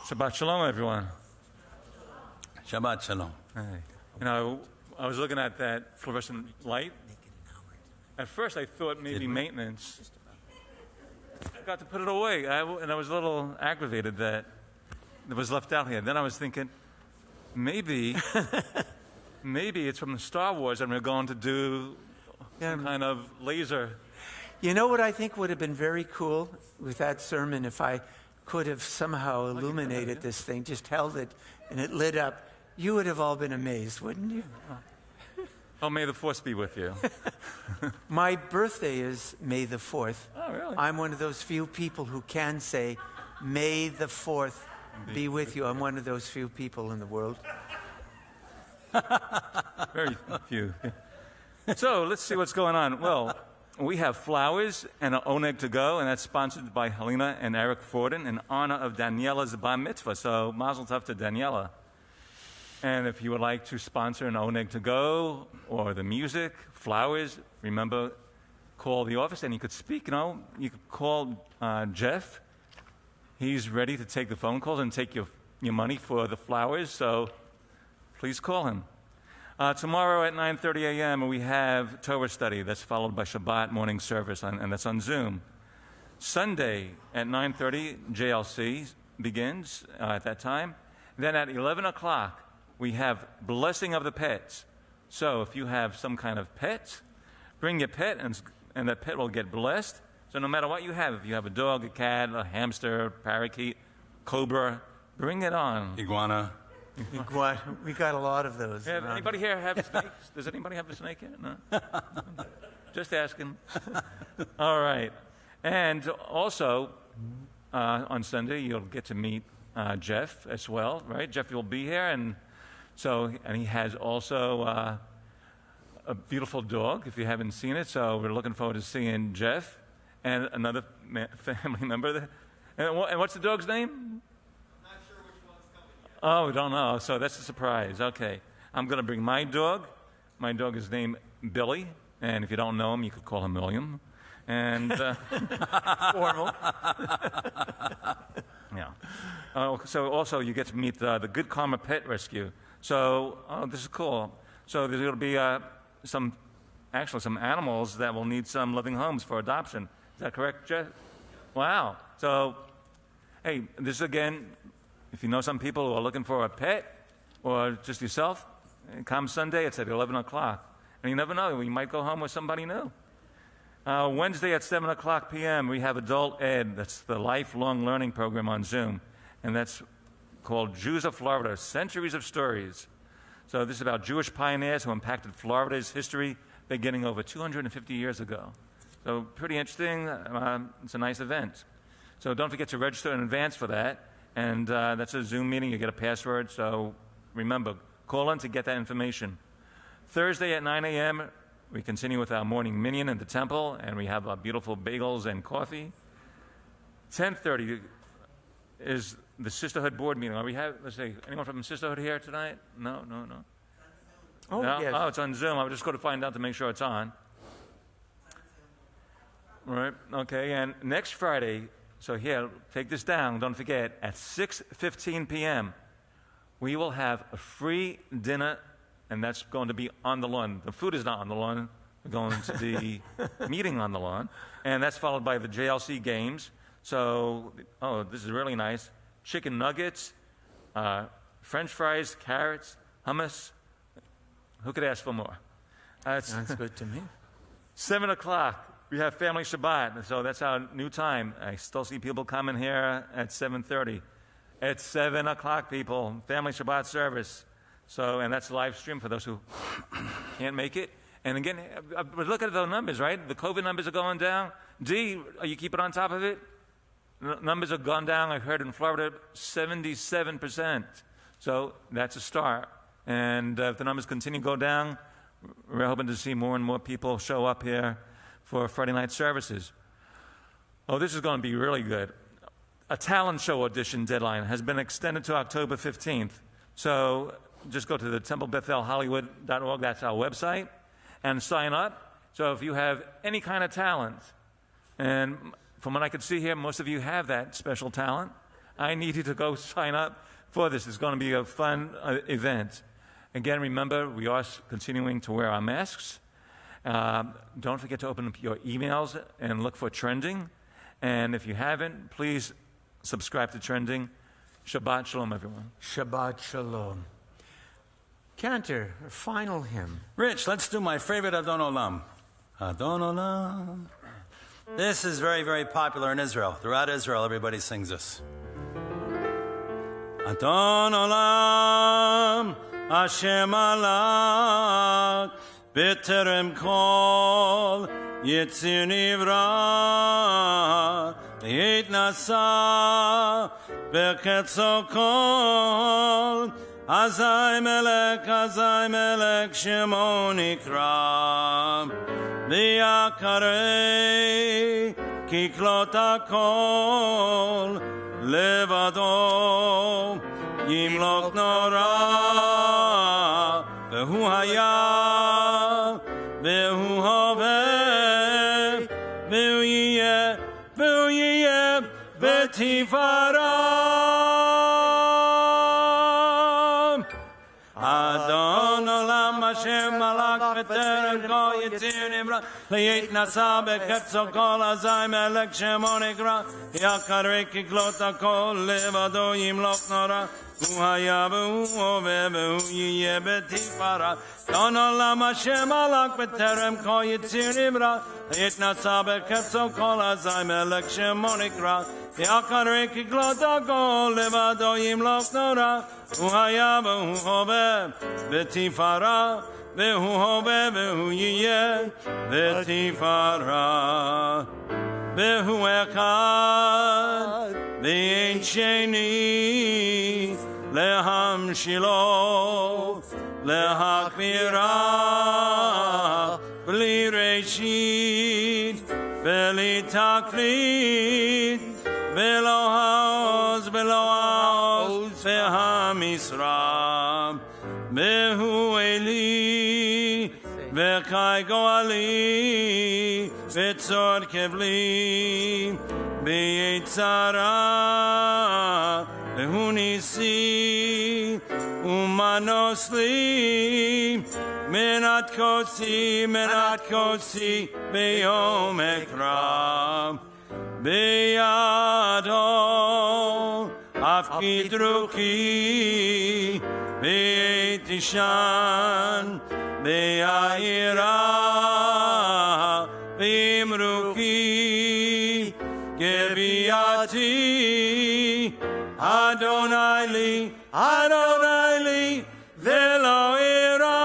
Shabbat Shalom, everyone. Shabbat Shalom. Hey. You know, I was looking at that fluorescent light. At first, I thought maybe maintenance. I got to put it away, and I was a little aggravated that it was left out here. Then I was thinking, maybe it's from the Star Wars, and we're going to do some kind of laser. You know what I think would have been very cool with that sermon if I could have somehow illuminated this thing, just held it, and it lit up. You would have all been amazed, wouldn't you? Oh, may the Force be with you. My birthday is May the 4th. Oh, really? I'm one of those few people who can say, May the 4th be with you. I'm one of those few people in the world. Very few. So let's see what's going on. Well, we have flowers and an oneg to go, and that's sponsored by Helena and Eric Forden in honor of Daniela's bar mitzvah. So mazel tov to Daniela. And if you would like to sponsor an oneg to go or the music, flowers, remember, call the office and you could speak. You could call Jeff. He's ready to take the phone calls and take your money for the flowers. So please call him. Tomorrow at 9:30 a.m. we have Torah study that's followed by Shabbat morning service, and that's on Zoom. Sunday at 9:30, JLC begins at that time. Then at 11 o'clock, we have blessing of the pets. So if you have some kind of pet, bring your pet, and that pet will get blessed. So no matter what you have, if you have a dog, a cat, a hamster, parakeet, cobra, bring it on. Iguana. We got a lot of those. Yeah, anybody here have snakes? Does anybody have a snake here? No? Just asking. All right. And also, on Sunday, you'll get to meet Jeff as well, right? Jeff will be here, and he has also a beautiful dog, if you haven't seen it. So we're looking forward to seeing Jeff and another family member. And what's the dog's name? Oh, we don't know. So that's a surprise. Okay. I'm going to bring my dog. My dog is named Billy. And if you don't know him, you could call him William. And Formal. Yeah. So also you get to meet the Good Karma Pet Rescue. So this is cool. So there's going to be some animals that will need some loving homes for adoption. Is that correct, Jeff? Wow. So, hey, this again, if you know some people who are looking for a pet or just yourself, come Sunday, it's at 11 o'clock. And you never know, you might go home with somebody new. Wednesday at 7 o'clock p.m., we have Adult Ed. That's the lifelong learning program on Zoom. And that's called Jews of Florida, Centuries of Stories. So this is about Jewish pioneers who impacted Florida's history beginning over 250 years ago. So pretty interesting. It's a nice event. So don't forget to register in advance for that. And that's a Zoom meeting. You get a password. So remember, call in to get that information. Thursday at 9 a.m., we continue with our morning minyan in the temple, and we have beautiful bagels and coffee. 10:30 is the Sisterhood board meeting. Let's see, anyone from Sisterhood here tonight? No. Oh, No? yes. Oh, it's on Zoom. I was just going to find out to make sure it's on. All right, okay, and next Friday, so here, take this down, don't forget, at 6:15 p.m., we will have a free dinner, and that's going to be on the lawn. The food is not on the lawn. We're going to the meeting on the lawn, and that's followed by the JLC games. So, this is really nice. Chicken nuggets, French fries, carrots, hummus. Who could ask for more? Sounds good to me. 7 o'clock, we have Family Shabbat. So that's our new time. I still see people coming here at 7:30. It's 7 o'clock, people. Family Shabbat service. So, and that's live stream for those who can't make it. And again, look at the numbers, right? The COVID numbers are going down. D, are you keeping on top of it? Numbers have gone down. I heard in Florida, 77%. So that's a start. And if the numbers continue to go down, we're hoping to see more and more people show up here for Friday night services. Oh, this is going to be really good. A talent show audition deadline has been extended to October 15th. So just go to the templebethelhollywood.org, that's our website, and sign up. So if you have any kind of talent, and from what I could see here, most of you have that special talent, I need you to go sign up for this. It's going to be a fun event. Again, remember, we are continuing to wear our masks. Don't forget to open up your emails and look for trending. And if you haven't, please subscribe to trending. Shabbat Shalom, everyone. Shabbat Shalom. Cantor, final hymn. Rich, let's do my favorite Adon Olam. Adon Olam. This is very, very popular in Israel. Throughout Israel, everybody sings this. Adon Olam, Hashem Alak, B'terem Kol, Yitzir Nivra, Yit Nasa, B'ketzo Kol, Azai Melech, Shemo Nikra, V'yakarei, Kiklot HaKol, Levado, Yimlok Nora, V'hu Haya, V'hu Hoveh, V'hu Yiyeh, V'tifara. Adon Olam Hashem Malak B'terem Kol Yitzir Nivra Liyit Nasa B'ketzo Kol Azai Melech Shemo Nikra Yakarei Kiklot HaKol Levado Yimlok Nora Hu Haya V'hu Hoveh V'hu Yiyeh B'tifara Adon Olam Hashem Malak B'terem Kol Yitzir Nivra Liyit Nasa B'ketzo Kol Azai Melech Shemo Nikra Yakarei Kiklot HaKol Levado Yimlok Nora Hu Haya V'hu Hoveh V'tifara V'hu Hoveh V'hu Yiyeh V'tifara V'hu Echad V'ein Sheni Lehamshilo Lehakbira B'li Reshit B'li Taklit V'lo Haoz V'hamisra V'hu Eli V'chai Goali V'tzor Kevli V'yetzara V'hu Nisi Umanosli Menat Kosi V'yom Ekra Beyado Afkidruki Beitishan Beyaira Bimruki Gebiati Adonai li Velo Ira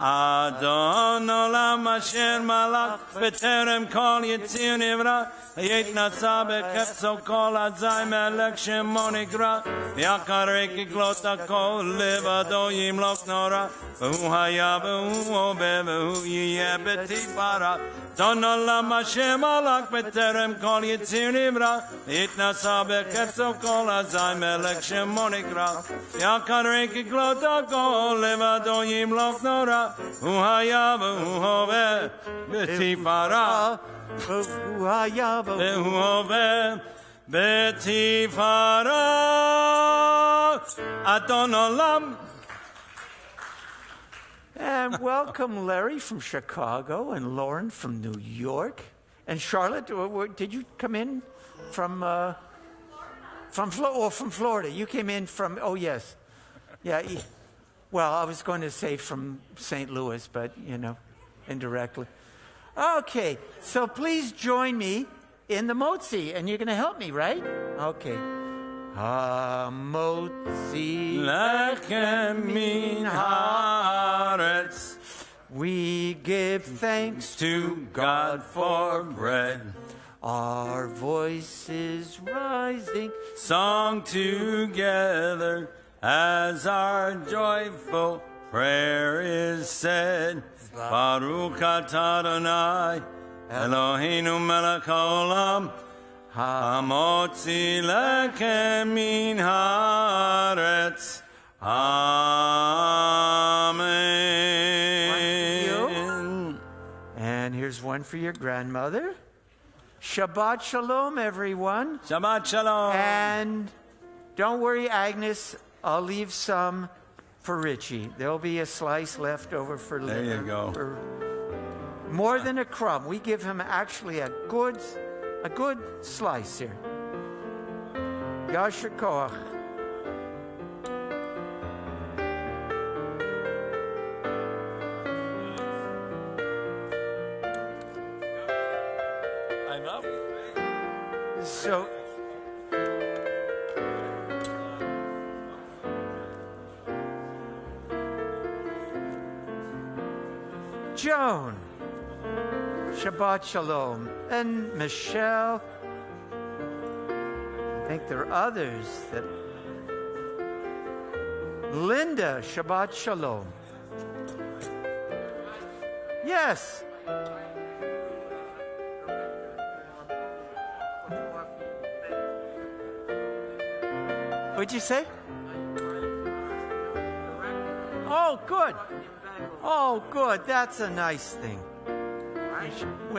Adon Olam Asher Malach B'terem Kol Yitzir Nivra יתנסה בקפצו כל הזי מלך שמו נקרא יקרא ככלות הכל לבדו ימלוך נורא והוא היה והוא הווה והוא יהיה בתפארה דון עולם השם הלך בטרם כל יציר נברא יתנסה בקפצו כל הזי מלך שמו נקרא יקרא ככלות הכל לבדו ימלוך נורא הוא היה והוא הווה בתפארה והוא היה והוא הווה בתפארה אדון עולם. And welcome Larry from Chicago and Lauren from New York. And Charlotte, did you come in from Florida? You came in from, oh yes. Yeah, well, I was going to say from St. Louis, but, indirectly. Okay, so please join me in the motzi, and you're going to help me, right? Okay. Ha-motzi lechem min haaretz. We give thanks to God for bread. Our voices rising, Song together as our joyful prayer is said. Baruch atah Adonai Eloheinu melech haolam hamotzi lechem min haaretz. Amen. And here's one for your grandmother. Shabbat Shalom, everyone. Shabbat Shalom. And don't worry, Agnes, I'll leave some for Richie. There'll be a slice left over for There you go. More than a crumb. We give him actually a good slice here. Yasher koach. I'm up. So, Joan, Shabbat Shalom, and Michelle. I think there are others that. Linda, Shabbat Shalom. Yes. What'd you say? Oh, good. Oh, good. That's a nice thing.